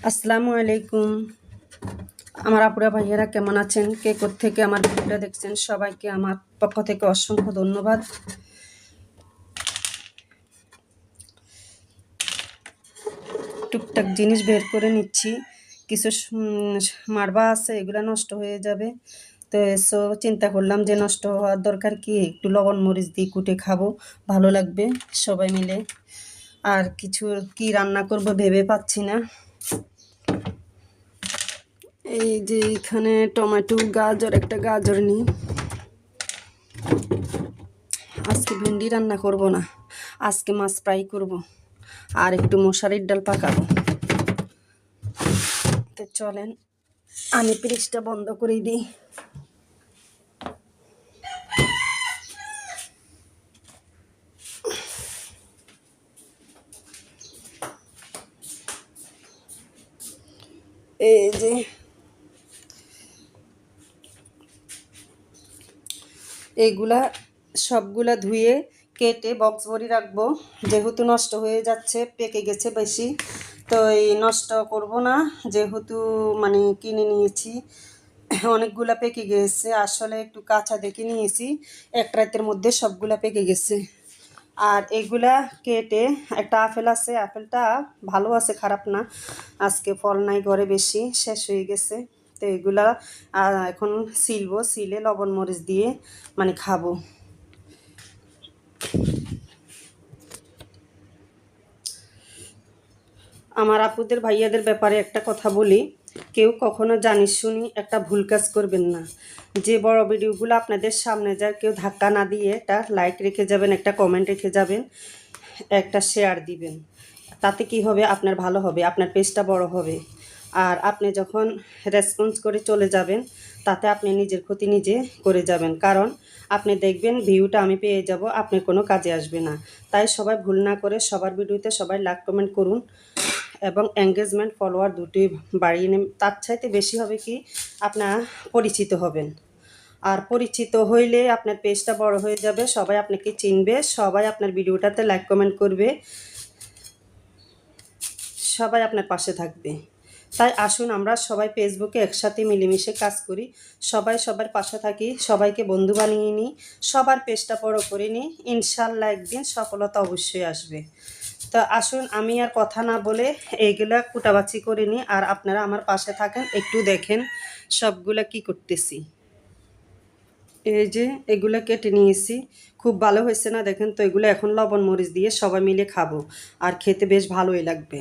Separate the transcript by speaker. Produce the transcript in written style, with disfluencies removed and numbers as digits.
Speaker 1: আসসালামু আলাইকুম। আমার আপুরা ভাইয়েরা কেমন আছেন? কে কোত্থেকে আমার ভিডিওটা দেখছেন? সবাইকে আমার পক্ষ থেকে অসংখ্য ধন্যবাদ। টুকটাক জিনিস বের করে নিচ্ছি। কিছু মারবা আছে, এগুলো নষ্ট হয়ে যাবে। তো এসো চিন্তা করলাম যে নষ্ট হওয়ার দরকার কি, একটু লবণ মরিচ দিয়ে কুটে খাবো, ভালো লাগবে সবাই মিলে। আর কিছু কি রান্না করব ভেবে পাচ্ছি না। এই যে এখানে টমেটো, গাজর, একটা গাজর নিই। আজকে ভেন্ডি রান্না করব না, আজকে মাছ ফ্রাই করব আর একটু মশারির ডাল পাকাবো। তো চলেন আমি ফ্রিজটা বন্ধ করে দিই। এই যে এইগুলা সবগুলা ধুয়ে কেটে বক্স ভরি রাখবো, যেহেতু নষ্ট হয়ে যাচ্ছে, পেকে গেছে বেশি। তো এই নষ্ট করব না, যেহেতু মানে কিনে নিয়েছি, অনেকগুলা পেকে গেছে। আসলে একটু কাঁচা দেখে নিয়েছি, এক রাতের মধ্যে সবগুলা পেকে গেছে। আর এগুলা কেটে, একটা আপেল আছে, আপেলটা ভালো আছে, খারাপ না। আজকে ফল নাই ঘরে, বেশি শেষ হয়ে গেছে। তো এগুলা এখন সিলবো, সিলে লবণ মরিচ দিয়ে মানে খাবো। আমার আপুদের ভাইয়াদের ব্যাপারে একটা কথা বলি, কেউ কখনো জানি শুনি একটা ভুল কাজ করবেন না। যে বড় ভিডিওগুলো আপনাদের সামনে যায়, কেউ ধাক্কা না দিয়ে একটা লাইক রেখে যাবেন, একটা কমেন্ট রেখে যাবেন, একটা শেয়ার দিবেন। তাতে কি হবে, আপনার ভালো হবে, আপনার পেজটা বড় হবে। আর আপনি যখন রেসপন্স করে চলে যাবেন, তাতে আপনি নিজের ক্ষতি নিজে করে যাবেন। কারণ আপনি দেখবেন ভিউটা আমি পেয়ে যাব, আপনার কোনো কাজে আসবে না। তাই সবাই ভুল না করে সবার ভিডিওতে সবাই লাইক কমেন্ট করুন এবং এঙ্গেজমেন্ট ফলোয়ার দুটোই বাড়িয়ে নেন। তার চাইতে বেশি হবে কি, আপনার পরিচিত হবেন। আর পরিচিত হইলে আপনার পেজটা বড় হয়ে যাবে, সবাই আপনাকে চিনবে, সবাই আপনার ভিডিওটাতে লাইক কমেন্ট করবে, সবাই আপনার পাশে থাকবে। তাই আসুন আমরা সবাই ফেসবুকে একসাথে মিলেমিশে কাজ করি, সবাই সবার পাশে থাকি, সবাইকে বন্ধু বানিয়ে নিই, সবার পেজটা বড় করে নিই। ইনশাল্লাহ একদিন সফলতা অবশ্যই আসবে। তো আসুন আমি আর কথা না বলে এইগুলা কুটাবাছি করে নিই, আর আপনারা আমার পাশে থাকেন, একটু দেখেন সবগুলা কি করতেছি। এই যে এগুলো কেটে নিয়েছি, খুব ভালো হয়েছে না দেখেন? তো এগুলো এখন লবণ মরিচ দিয়ে সবাই মিলে খাবো, আর খেতে বেশ ভালোই লাগবে।